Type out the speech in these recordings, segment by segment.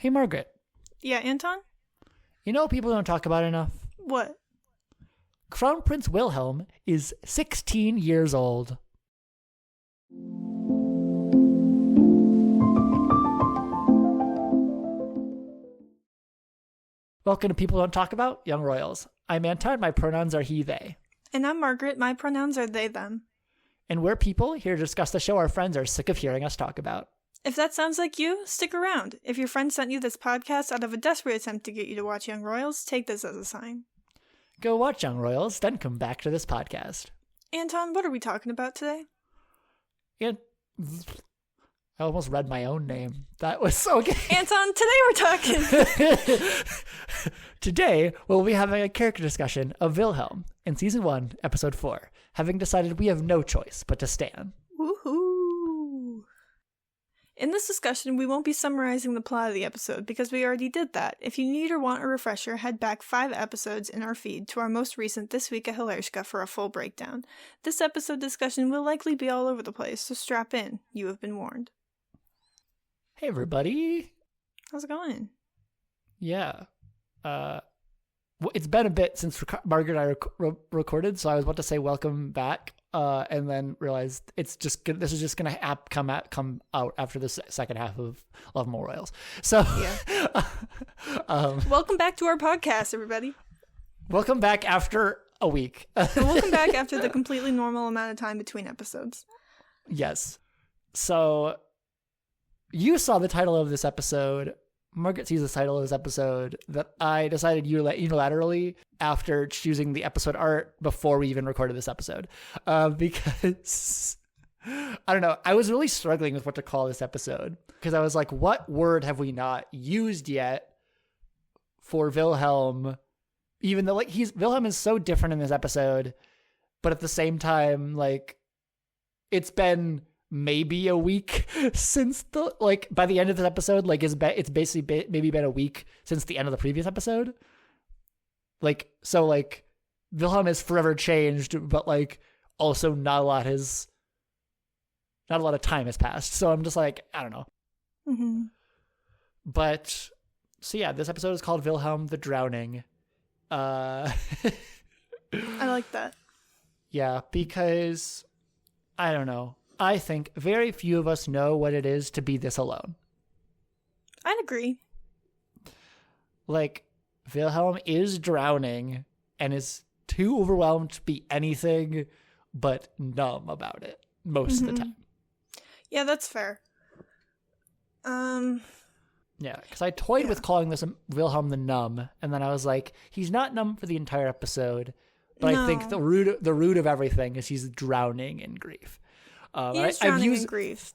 Hey, Margaret. Yeah, Anton? You know what people don't talk about enough? What? Crown Prince Wilhelm is 16 years old. Welcome to People Don't Talk About, Young Royals. I'm Anton, my pronouns are he, they. And I'm Margaret, my pronouns are they, them. And we're people here to discuss the show our friends are sick of hearing us talk about. If that sounds like you, stick around. If your friend sent you this podcast out of a desperate attempt to get you to watch Young Royals, take this as a sign. Go watch Young Royals, then come back to this podcast. Anton, what are we talking about today? And I almost read my own name. That was so good. Anton, today we're talking. Today, we'll be having a character discussion of Wilhelm in Season 1, Episode 4, having decided we have no choice but to stand. Woohoo! In this discussion, we won't be summarizing the plot of the episode because we already did that. If you need or want a refresher, head back 5 episodes in our feed to our most recent This Week at Hilarska for a full breakdown. This episode discussion will likely be all over the place, so strap in. You have been warned. Hey, everybody. How's it going? Yeah. It's been a bit since Margaret and I recorded, so I was about to say welcome back, and then realized this is just gonna come out after the second half of Love More Royals. So, yeah. Welcome back to our podcast, everybody. Welcome back after a week. Welcome back after the completely normal amount of time between episodes. Yes. So, you saw the title of this episode. Margaret sees the title of this episode that I decided unilaterally after choosing the episode art before we even recorded this episode. Because, I don't know, I was really struggling with what to call this episode. Because I was like, what word have we not used yet for Wilhelm? Even though Wilhelm is so different in this episode, but at the same time, it's been maybe a week since by the end of this episode, it's basically maybe been a week since the end of the previous episode. Wilhelm has forever changed, but also not a lot of time has passed. So I'm just I don't know. Mm-hmm. But so yeah, this episode is called Wilhelm the Drowning. I like that. Yeah, because I don't know. I think very few of us know what it is to be this alone. I'd agree. Wilhelm is drowning and is too overwhelmed to be anything but numb about it most of the time. Yeah, that's fair. Yeah, because I toyed with calling this Wilhelm the Numb, and then I was like, he's not numb for the entire episode, but I think the root of everything is he's drowning in grief. He's drowning in grief.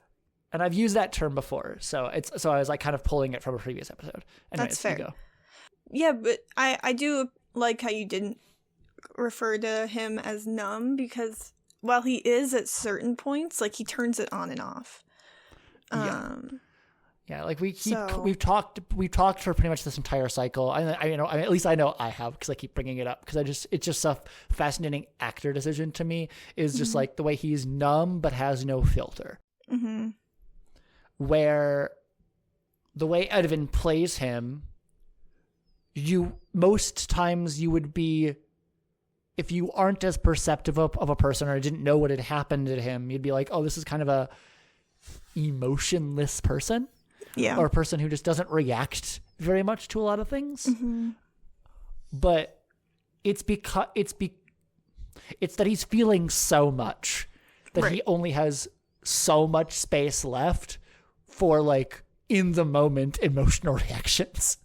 And I've used that term before, so I was kind of pulling it from a previous episode. Anyway, that's fair. Yeah, but I do like how you didn't refer to him as numb, because while he is at certain points, he turns it on and off. Yeah, we've talked for pretty much this entire cycle. At least I know I have, because I keep bringing it up, because it's just a fascinating actor decision to me, is just the way he's numb but has no filter. Mm-hmm. Where the way Edvin plays him, most times you would be, if you aren't as perceptive of a person or didn't know what had happened to him, you'd be like, oh, this is kind of a emotionless person. Yeah. Or a person who just doesn't react very much to a lot of things. Mm-hmm. But it's that he's feeling so much that he only has so much space left for in the moment emotional reactions.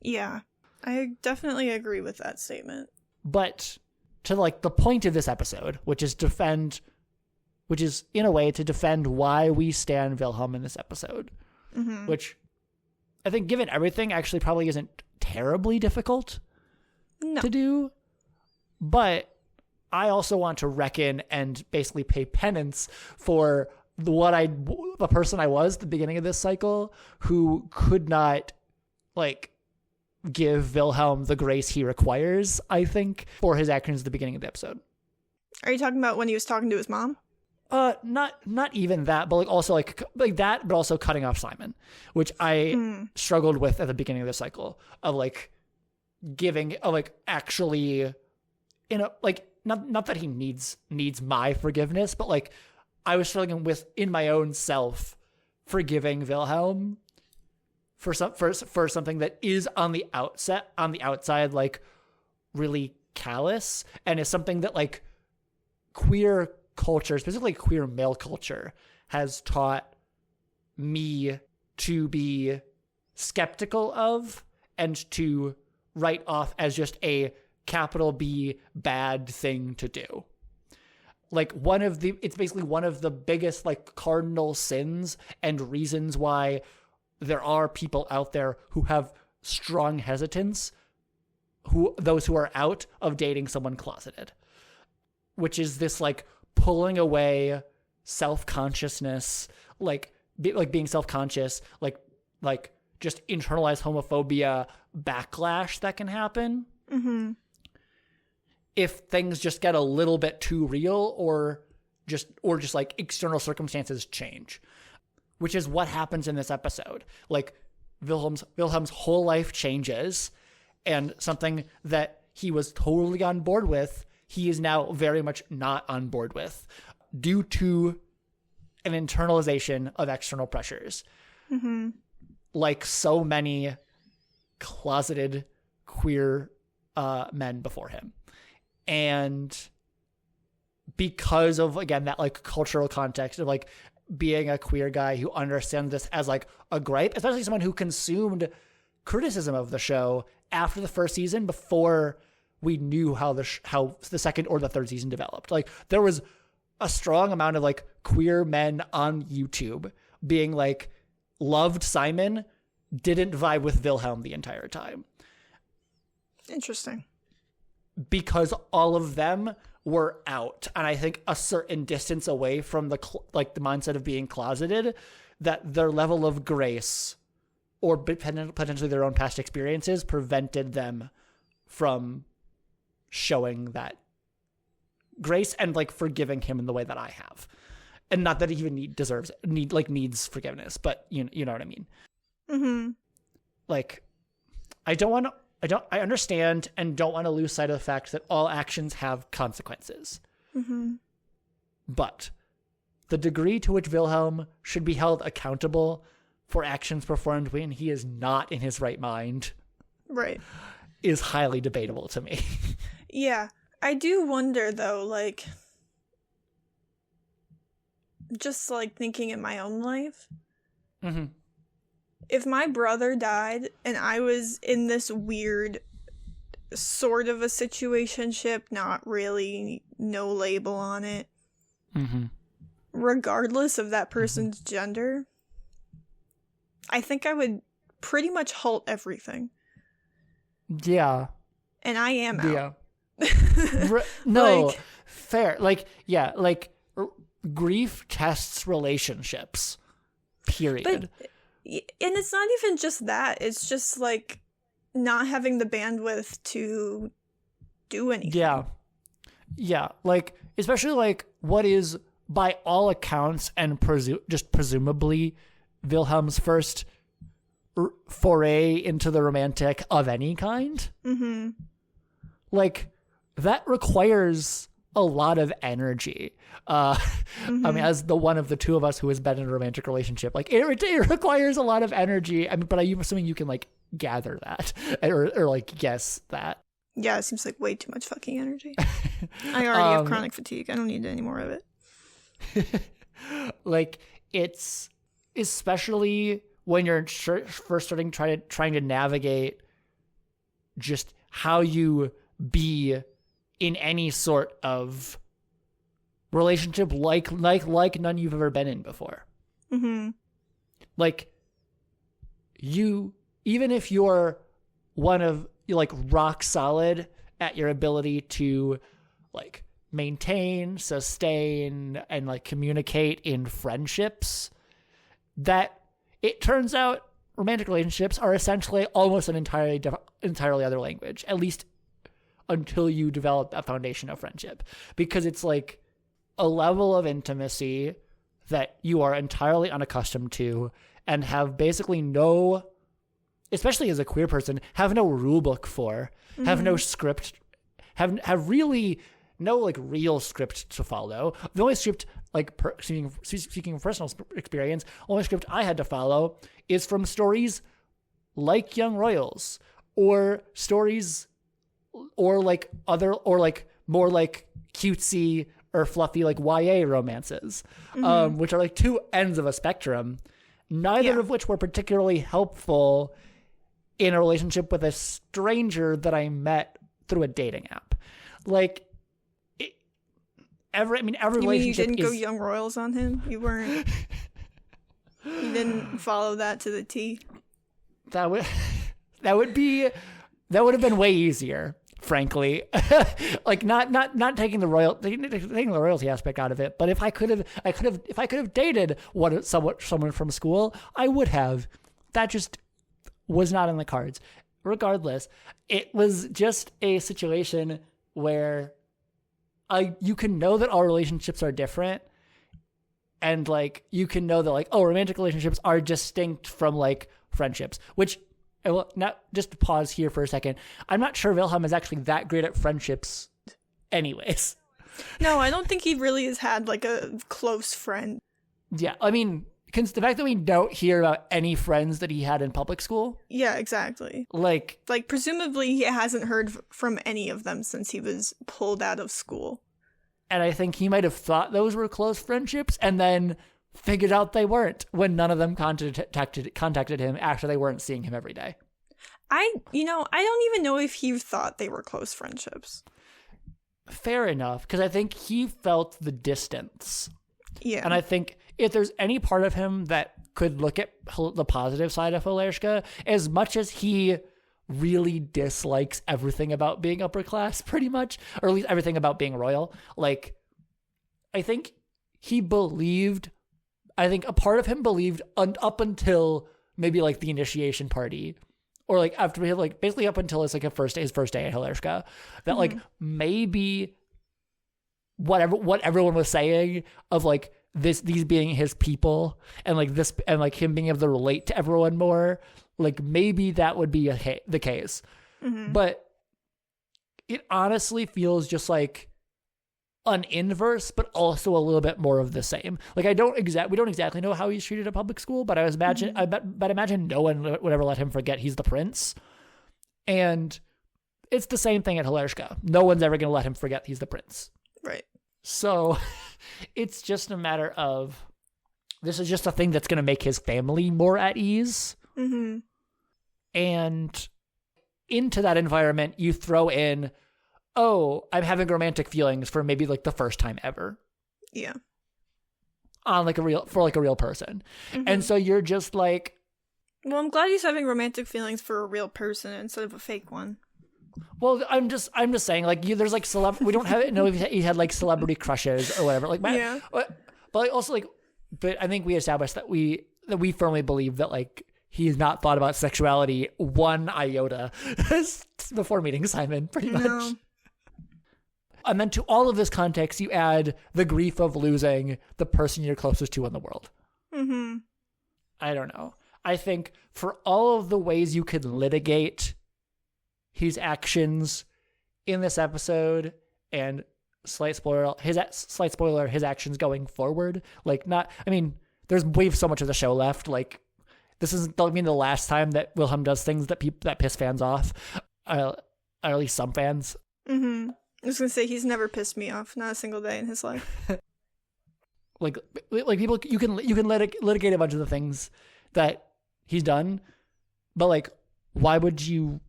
Yeah. I definitely agree with that statement. But to the point of this episode, which is in a way to defend why we stand Wilhelm in this episode. Mm-hmm. Which I think, given everything, actually probably isn't terribly difficult to do. But I also want to reckon and basically pay penance for the person I was at the beginning of this cycle, who could not give Wilhelm the grace he requires, I think, for his actions at the beginning of the episode. Are you talking about when he was talking to his mom? Not even that, but like also like that, but also cutting off Simon, which I struggled with at the beginning of the cycle of like giving like actually in a like not that he needs my forgiveness, but like I was struggling with in my own self forgiving Wilhelm for something that is on the outside like really callous, and is something that like queer culture, specifically queer male culture, has taught me to be skeptical of and to write off as just a capital B bad thing to do. Like it's basically one of the biggest like cardinal sins and reasons why there are people out there who have strong hesitance, those who are out of dating someone closeted, which is this like pulling away self-consciousness, like being self-conscious, like just internalized homophobia backlash that can happen if things just get a little bit too real or just like external circumstances change, which is what happens in this episode. Like Wilhelm's whole life changes, and something that he was totally on board with, he is now very much not on board with due to an internalization of external pressures. Like so many closeted queer men before him. And because of, again, that like cultural context of like being a queer guy who understands this as like a gripe, especially someone who consumed criticism of the show after the first season before we knew how the second or the third season developed. Like there was a strong amount of like queer men on YouTube being like, loved Simon, didn't vibe with Wilhelm the entire time. Interesting. Because all of them were out, and I think a certain distance away from the mindset of being closeted, that their level of grace or potentially their own past experiences prevented them from showing that grace and like forgiving him in the way that I have. And not that he even needs forgiveness, but you know what I mean? Like, I understand and don't want to lose sight of the fact that all actions have consequences. But the degree to which Wilhelm should be held accountable for actions performed when he is not in his right mind, right, is highly debatable to me. Yeah, I do wonder though, like, just like thinking in my own life, if my brother died and I was in this weird sort of a situationship, not really, no label on it, regardless of that person's gender, I think I would pretty much halt everything. Yeah. And I am out. Yeah. No, like, fair. Like, yeah, like, grief tests relationships, period. And it's not even just that. It's just, like, not having the bandwidth to do anything. Yeah. Yeah. Like, especially, like, what is, by all accounts, and presumably Wilhelm's first foray into the romantic of any kind. Like, that requires a lot of energy. I mean, as the one of the two of us who has been in a romantic relationship, like, it requires a lot of energy. I mean, but I'm assuming you can, like, gather that or like, guess that. Yeah, it seems like way too much fucking energy. I already have chronic fatigue. I don't need any more of it. Like, it's especially when you're first trying to navigate just how you be in any sort of relationship like none you've ever been in before. Like, you, even if you're one of, like, rock solid at your ability to, like, maintain, sustain, and, like, communicate in friendships, that it turns out romantic relationships are essentially almost an entirely other language, at least until you develop that foundation of friendship. Because it's like, a level of intimacy that you are entirely unaccustomed to and have basically no, especially as a queer person, have no rule book for, have no script, have really no like real script to follow. The only script, like speaking from personal experience, only script I had to follow is from stories like Young Royals or stories or like other or like more like cutesy or fluffy like YA romances, which are like two ends of a spectrum, neither of which were particularly helpful in a relationship with a stranger that I met through a dating app. Like, every relationship you didn't go Young Royals on him? You weren't... You didn't follow that to the T? That would have been way easier, frankly. Like not taking the royalty aspect out of it, but if I could have dated someone from school, I would have. That just was not in the cards. Regardless, it was just a situation where you can know that all relationships are different, and like you can know that like, oh, romantic relationships are distinct from like friendships, which, well, not just to pause here for a second, I'm not sure Wilhelm is actually that great at friendships anyways. No, I don't think he really has had like a close friend. Yeah, I mean, the fact that we don't hear about any friends that he had in public school. Yeah, exactly. Like presumably he hasn't heard from any of them since he was pulled out of school. And I think he might have thought those were close friendships and then figured out they weren't when none of them contacted him after they weren't seeing him every day. I don't even know if he thought they were close friendships. Fair enough, because I think he felt the distance. Yeah. And I think if there's any part of him that could look at the positive side of Hilershka, as much as he really dislikes everything about being upper class, pretty much, or at least everything about being royal, like, I think a part of him believed up until maybe like the initiation party, or like after like basically up until it's like his first day at Hilershka, that like maybe what everyone was saying of like these being his people and like this and like him being able to relate to everyone more, like maybe that would be the case. But it honestly feels just like an inverse, but also a little bit more of the same. Like we don't exactly know how he's treated at public school, but I imagine no one would ever let him forget he's the prince. And it's the same thing at Hilershka. No one's ever going to let him forget he's the prince. Right. So it's just a matter of, this is just a thing that's going to make his family more at ease. And into that environment, you throw in, oh, I'm having romantic feelings for maybe like the first time ever. Yeah. On like a real person. And so you're just like, well, I'm glad he's having romantic feelings for a real person instead of a fake one. Well, I'm just saying, like, there's like we don't know if he had like celebrity crushes or whatever. Like, yeah. But like also like, but I think we established that we firmly believe that like he's not thought about sexuality one iota before meeting Simon, pretty much. And then to all of this context, you add the grief of losing the person you're closest to in the world. I don't know. I think for all of the ways you could litigate his actions in this episode, and slight spoiler, his actions going forward, like we have so much of the show left. Like, this isn't the last time that Wilhelm does things that piss fans off, or at least some fans. I was gonna say, he's never pissed me off, not a single day in his life. like people, you can litigate a bunch of the things that he's done, but like, why do you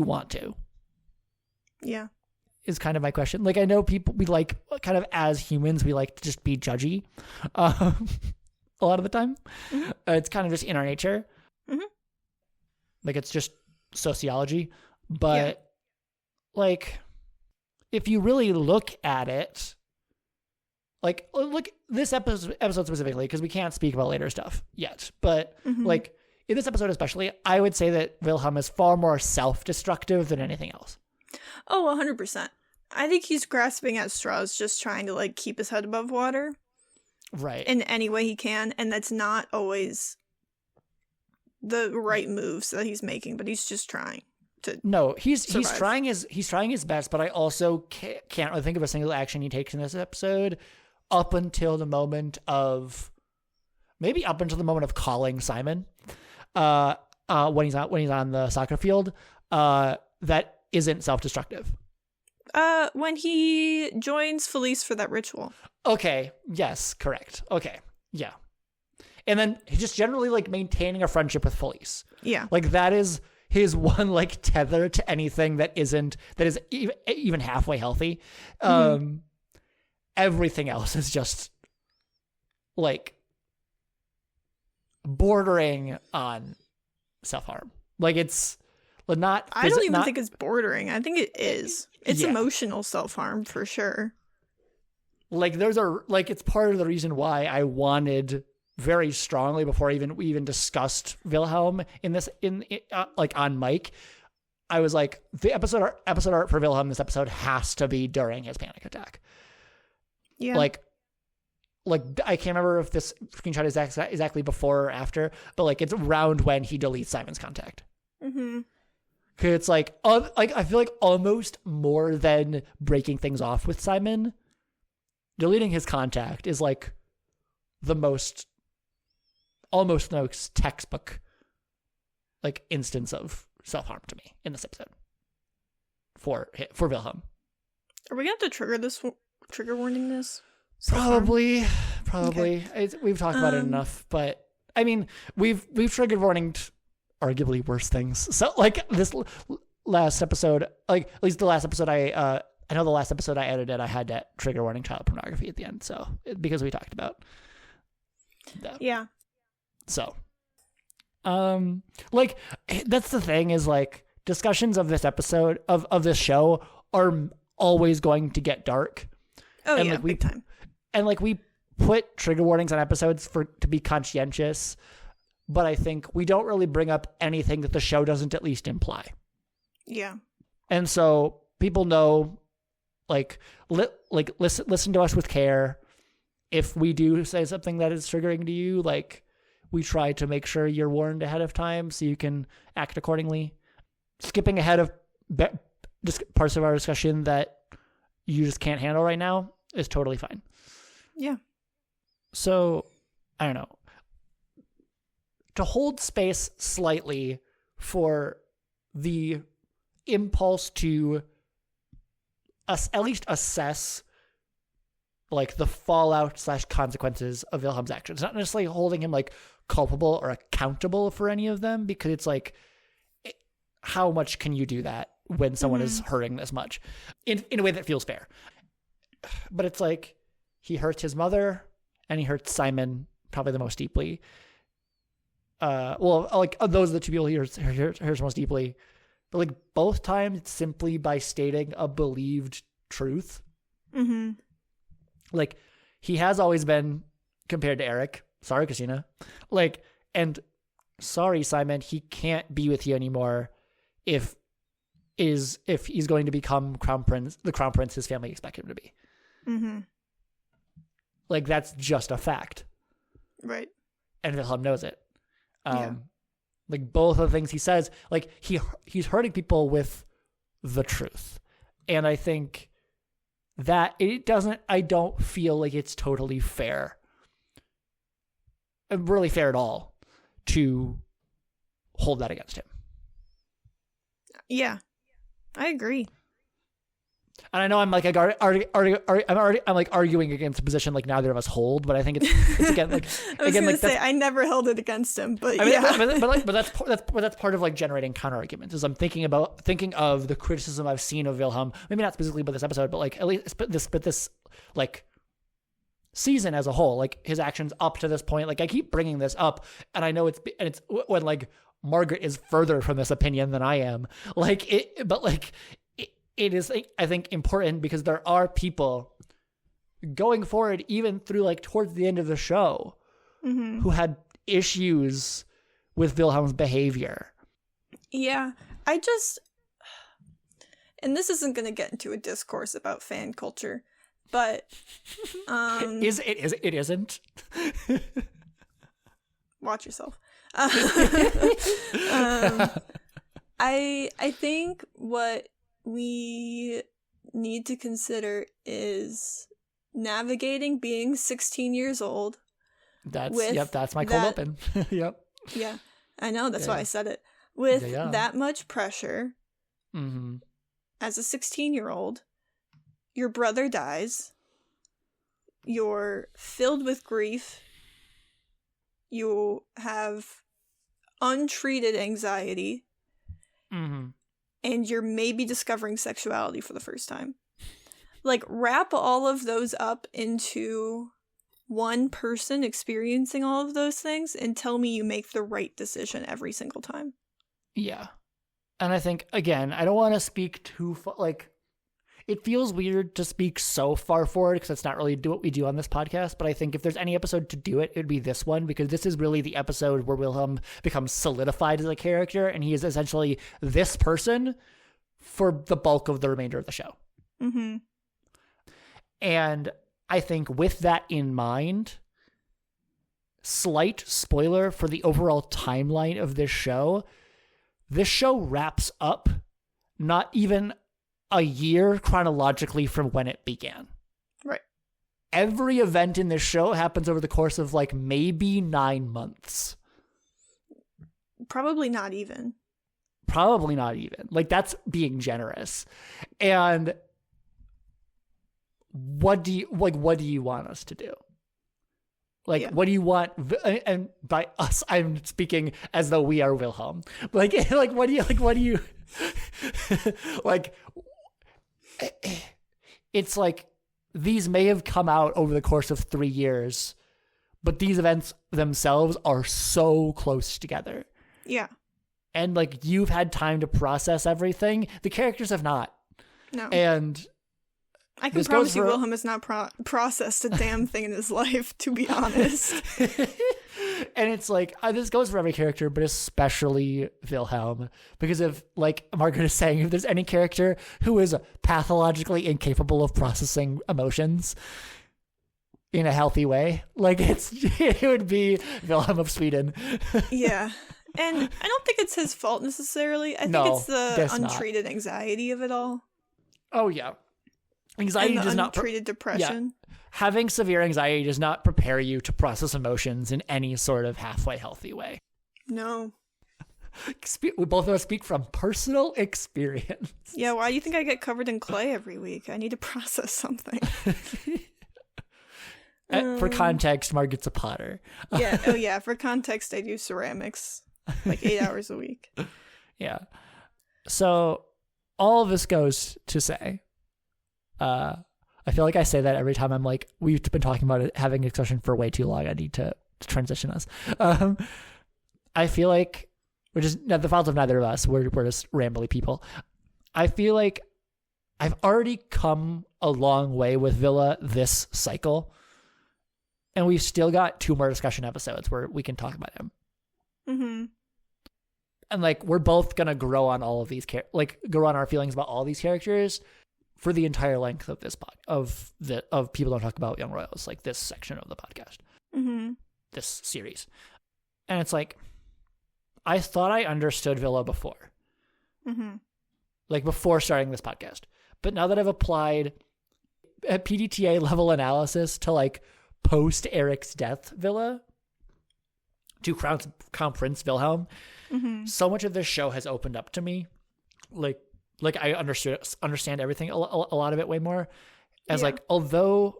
want to? Yeah. Is kind of my question. Like, I know we like, kind of as humans, we like to just be judgy a lot of the time. It's kind of just in our nature. Like, it's just sociology. But like, if you really look at it, like, look this episode specifically, because we can't speak about later stuff yet, but like in this episode especially, I would say that Wilhelm is far more self-destructive than anything else. Oh, 100%. I think he's grasping at straws, just trying to like keep his head above water. Right. In any way he can, and that's not always the right moves that he's making, but he's just trying to. No, he's survive. trying his best, but I also can't really think of a single action he takes in this episode up until the moment of calling Simon, when he's on the soccer field, that isn't self-destructive. When he joins Felice for that ritual. Okay. Yes. Correct. Okay. Yeah. And then he's just generally like maintaining a friendship with Felice. Yeah. Like that is his one like tether to anything that is even halfway healthy. Everything else is just like bordering on self-harm. Like it's not. I don't even think it's bordering. I think it is. It's Yeah. emotional self-harm for sure. Like it's part of the reason why I wanted very strongly before we even discussed Wilhelm like on mic. I was like, the episode art for Wilhelm this episode has to be during his panic attack. Yeah. Like I can't remember if this screenshot is exactly before or after, but like it's around when he deletes Simon's contact. Mm-hmm. Cause it's like I feel like almost more than breaking things off with Simon, deleting his contact is like almost the most textbook like instance of self-harm to me in this episode for Wilhelm. Are we going to have to trigger warning this? Probably. Okay. We've talked about it enough, but I mean, we've triggered warninged arguably worse things. So like this last episode, like at least the last episode I know the last episode I edited, I had that trigger warning child pornography at the end. So because we talked about that. Yeah. So, like that's the thing is like discussions of this episode of this show are always going to get dark. Oh, and yeah, like big time. And like we put trigger warnings on episodes to be conscientious, but I think we don't really bring up anything that the show doesn't at least imply. Yeah. And so people know, listen to us with care. If we do say something that is triggering to you, like we try to make sure you're warned ahead of time so you can act accordingly. Skipping ahead of just parts of our discussion that you just can't handle right now is totally fine. Yeah. So, I don't know. To hold space slightly for the impulse to at least assess like the fallout / consequences of Wilhelm's actions. Not necessarily holding him like culpable or accountable for any of them, because it's like, how much can you do that when someone is hurting this much in a way that feels fair? But it's like, he hurts his mother and he hurts Simon probably the most deeply. Well, like those are the two people he hurts most deeply. But like both times, it's simply by stating a believed truth. Mm-hmm. Like he has always been compared to Eric. Sorry, Christina. Like, and sorry, Simon, he can't be with you anymore if he's going to become the crown prince his family expect him to be. Mm-hmm. Like that's just a fact. Right. And Wilhelm knows it. Yeah. Like both of the things he says, like he's hurting people with the truth. And I think that I don't feel like it's totally fair, really fair at all, to hold that against him. Yeah, I agree. And I know I'm like I'm like arguing against a position like neither of us hold, but I think it's again like I was again gonna like say I never held it against him, but I mean, yeah. but that's part of like generating counter arguments. Is I'm thinking of the criticism I've seen of Wilhelm, maybe not specifically about this episode, but like at least this like season as a whole, like his actions up to this point. Like I keep bringing this up, and I know it's when like Margaret is further from this opinion than I am. Like it, but like. It is, I think, important because there are people going forward, even through like towards the end of the show, who had issues with Wilhelm's behavior. Yeah, and this isn't going to get into a discourse about fan culture, but it isn't. Watch yourself. I think what we need to consider is navigating being 16 years old. That's my cold open. Yep. Yeah, I know. That's why I said it. With that much pressure, as a 16-year-old, your brother dies. You're filled with grief. You have untreated anxiety. And you're maybe discovering sexuality for the first time. Like, wrap all of those up into one person experiencing all of those things and tell me you make the right decision every single time. Yeah. And I think, again, I don't want to speak too it feels weird to speak so far forward because that's not really what we do on this podcast. But I think if there's any episode to do it, it would be this one, because this is really the episode where Wilhelm becomes solidified as a character, and he is essentially this person for the bulk of the remainder of the show. And I think with that in mind, slight spoiler for the overall timeline of this show wraps up not even a year chronologically from when it began. Right. Every event in this show happens over the course of maybe 9 months. Probably not even. That's being generous. And what do you want us to do? What do you want? And by us, I'm speaking as though we are Wilhelm. What do you it's these may have come out over the course of 3 years, but these events themselves are so close together. Yeah. And you've had time to process everything. The characters have not. No. And I can promise you Wilhelm has not processed a damn thing in his life, to be honest. And it's this goes for every character, but especially Wilhelm. Because if, Margaret is saying, if there's any character who is pathologically incapable of processing emotions in a healthy way, it would be Wilhelm of Sweden. Yeah. And I don't think it's his fault necessarily. I think it's the untreated anxiety of it all. Oh, yeah. Anxiety does not untreated depression. Yeah. Having severe anxiety does not prepare you to process emotions in any sort of halfway healthy way. No. We both of us speak from personal experience. Yeah, why do you think I get covered in clay every week? I need to process something. For context, Margaret's a potter. Yeah. Oh, yeah. For context, I do ceramics 8 hours a week. Yeah. So all of this goes to say, I feel like I say that every time I'm we've been talking about it, having a discussion for way too long. I need to transition us. I feel like we're just the fault of neither of us. We're just rambly people. I feel like I've already come a long way with Wille this cycle, and we've still got 2 more discussion episodes where we can talk about him. And we're both gonna grow on all of these grow on our feelings about all these characters for the entire length of this of People Don't Talk About Young Royals, this section of the podcast, this series. And it's I thought I understood Wille before, before starting this podcast. But now that I've applied a PDTA level analysis to post Eric's death Wille to Crown Prince Wilhelm, so much of this show has opened up to me. I understand everything, a lot of it way more, as although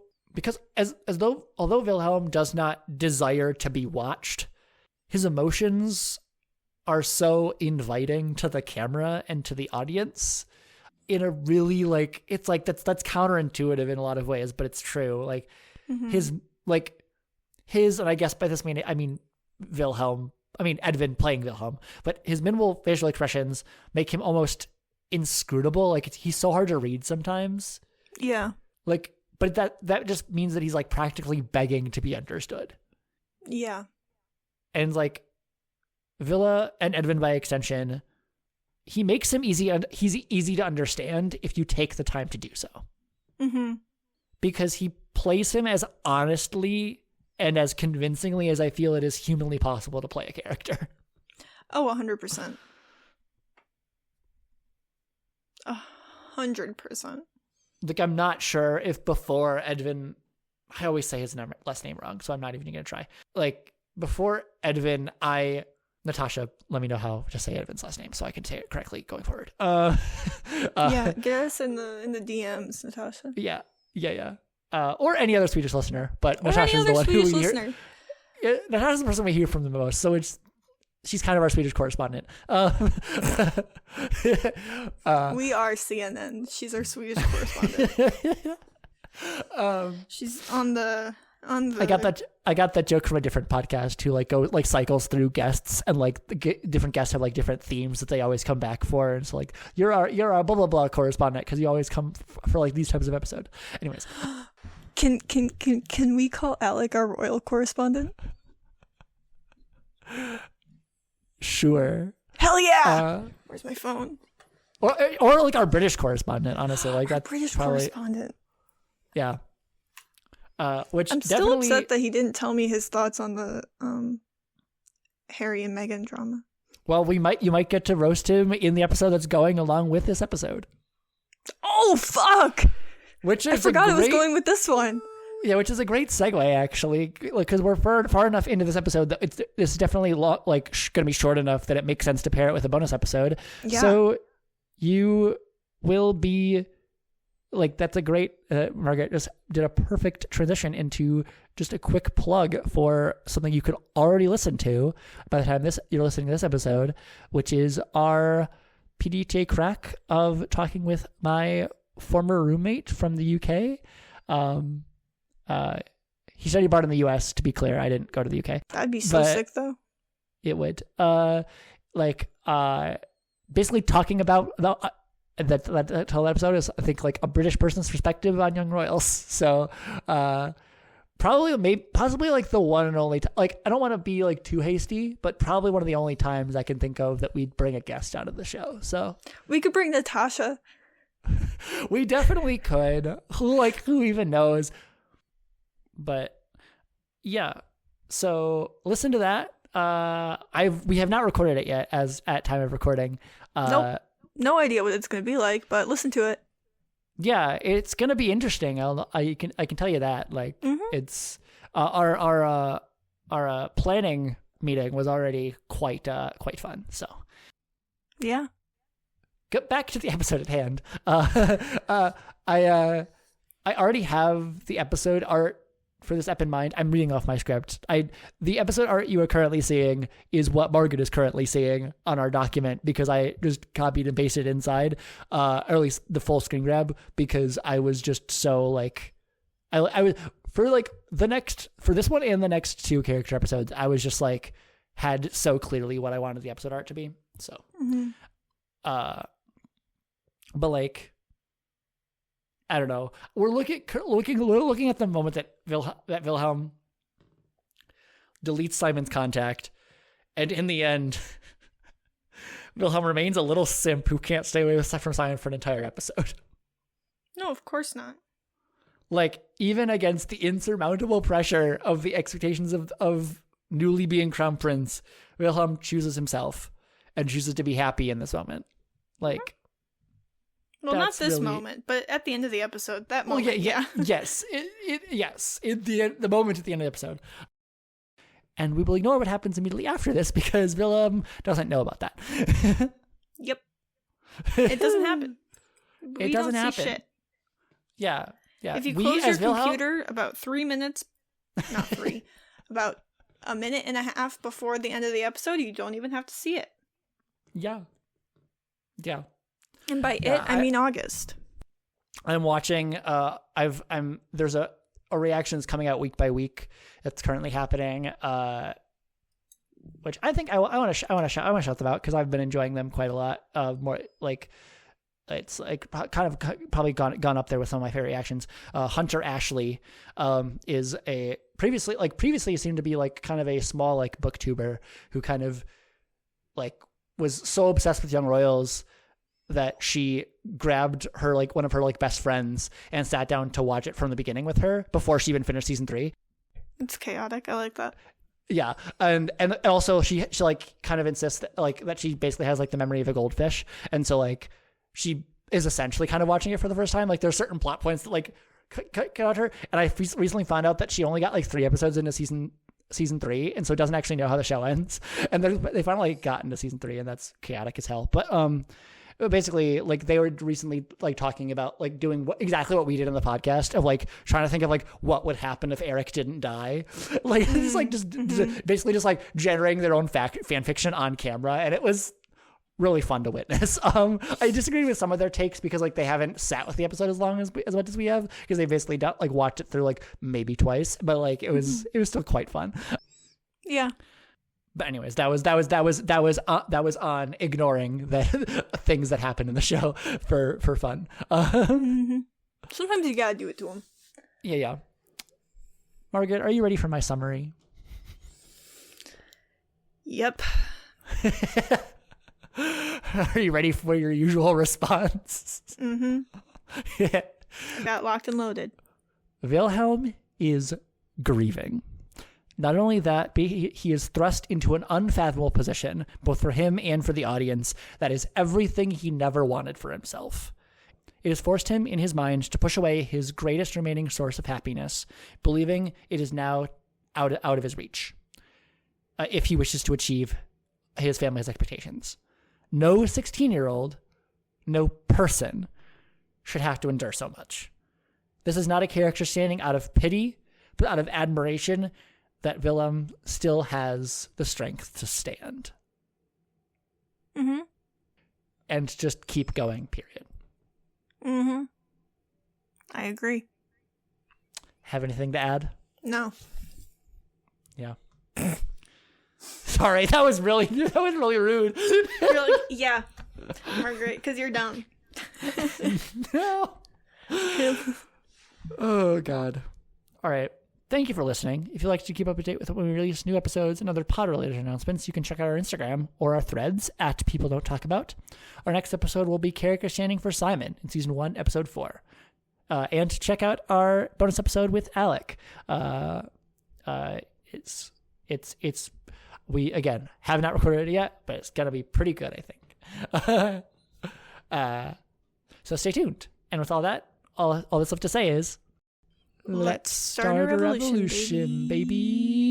Wilhelm does not desire to be watched, his emotions are so inviting to the camera and to the audience in a really that's counterintuitive in a lot of ways, but it's true. His and I guess by this I mean Edvin playing Wilhelm, but his minimal facial expressions make him almost inscrutable. He's so hard to read sometimes. Yeah. But that just means that he's practically begging to be understood. Yeah. And Wille and Edvin by extension he makes him he's easy to understand if you take the time to do so. Mm-hmm. Because he plays him as honestly and as convincingly as I feel it is humanly possible to play a character. Oh, 100%. 100%. Like, I'm not sure if before Edwin, I always say his last name wrong, so I'm not even going to try. Like, before Edwin, Natasha, let me know how to say Edwin's last name so I can say it correctly going forward. Yeah, get us in the DMs, Natasha. Yeah. Or any other Swedish listener, but Natasha's the one who we hear. Yeah, Natasha's the person we hear from the most, so she's kind of our Swedish correspondent. We are CNN. She's our Swedish correspondent. She's on the. I got that joke from a different podcast who like cycles through guests, and like different guests have like different themes that they always come back for, and it's like you're our blah blah blah correspondent because you always come for like these types of episodes. Anyways, can we call Alec our royal correspondent? Sure. Hell yeah! Where's my phone? Or like our British correspondent, honestly, like that's British probably, correspondent. Yeah. Which I'm still upset that he didn't tell me his thoughts on the Harry and Meghan drama. Well, you might get to roast him in the episode that's going along with this episode. Oh fuck! I forgot I was going with this one. Yeah, which is a great segue actually, because we're far enough into this episode that this is definitely going to be short enough that it makes sense to pair it with a bonus episode. Yeah. So you will be. Like, that's a great, Margaret just did a perfect transition into just a quick plug for something you could already listen to by the time you're listening to this episode, which is our PDTA crack of talking with my former roommate from the UK. He studied abroad in the US, to be clear. I didn't go to the UK. That'd be so sick, though. It would. Basically talking about that whole episode is, I think, like a British person's perspective on young royals. So possibly like the one and only I don't want to be like too hasty, but probably one of the only times I can think of that we'd bring a guest out of the show. So we could bring Natasha. We definitely could. Who even knows? But yeah, so listen to that. We have not recorded it yet as at time of recording. Nope. No idea what it's going to be like, but listen to it. Yeah, it's going to be interesting. I can tell you that. Like, it's our planning meeting was already quite fun. So yeah. Get back to the episode at hand. I already have the episode art for this ep in mind. I'm reading off my script. The episode art you are currently seeing is what Margaret is currently seeing on our document, because I just copied and pasted inside, or at least the full screen grab, because I was just so like, I was for this one and the next two character episodes, I was just like, had so clearly what I wanted the episode art to be. So, but like, I don't know. We're looking at the moment that Wilhelm deletes Simon's contact, and in the end, Wilhelm remains a little simp who can't stay away from Simon for an entire episode. No, of course not. Like, even against the insurmountable pressure of the expectations of newly being crown prince, Wilhelm chooses himself and chooses to be happy in this moment. Like. Well, not this moment, but at the end of the episode, that moment. Well, yeah. Yes. The moment at the end of the episode. And we will ignore what happens immediately after this because Wilhelm doesn't know about that. Yep. It doesn't happen. It doesn't happen. Shit. Yeah. If you close your computer about 3 minutes, not 3, about a minute and a half before the end of the episode, you don't even have to see it. Yeah. Yeah. And by I mean August. I'm watching. There's a reactions coming out week by week. That's currently happening. Which I think I want to shout them out because I've been enjoying them quite a lot. More like it's like kind of probably gone up there with some of my favorite reactions. Hunter Ashley is a previously seemed to be like kind of a small like booktuber who kind of like was so obsessed with Young Royals that she grabbed her like one of her like best friends and sat down to watch it from the beginning with her before she even finished season 3. It's chaotic. I like that. Yeah, and also she like kind of insists that she basically has like the memory of a goldfish, and so like she is essentially kind of watching it for the first time. Like there's certain plot points that like cut out her, and I recently found out that she only got like 3 episodes into season 3, and so doesn't actually know how the show ends. And they finally got into season 3, and that's chaotic as hell. But basically, like they were recently like talking about like doing exactly what we did in the podcast of like trying to think of like what would happen if Eric didn't die, like it's like just basically just like generating their own fan fiction on camera, and it was really fun to witness. I disagree with some of their takes because like they haven't sat with the episode as much as we have, because they basically like watched it through like maybe twice, but like it was still quite fun. Yeah. But anyways, that was on ignoring the things that happened in the show for fun. Sometimes you gotta do it to them. Yeah. Margaret, are you ready for my summary? Yep. Are you ready for your usual response? I got locked and loaded. Wilhelm is grieving. Not only that, but he is thrust into an unfathomable position, both for him and for the audience, that is everything he never wanted for himself. It has forced him in his mind to push away his greatest remaining source of happiness, believing it is now out of his reach, if he wishes to achieve his family's expectations. No 16-year-old, no person should have to endure so much. This is not a character standing out of pity, but out of admiration that Wilhelm still has the strength to stand. And just keep going, period. I agree. Have anything to add? No. Yeah. Sorry, that was really rude. You're like, yeah, Margaret, because you're dumb. No. Oh, God. All right. Thank you for listening. If you'd like to keep up to date with when we release new episodes and other pod-related announcements, you can check out our Instagram or our threads at People Don't Talk About. Our next episode will be Character Standing for Simon in Season 1, Episode 4. And check out our bonus episode with Alec. We, again, have not recorded it yet, but it's going to be pretty good, I think. So stay tuned. And with all that, all that's left to say is, let's start a revolution, baby.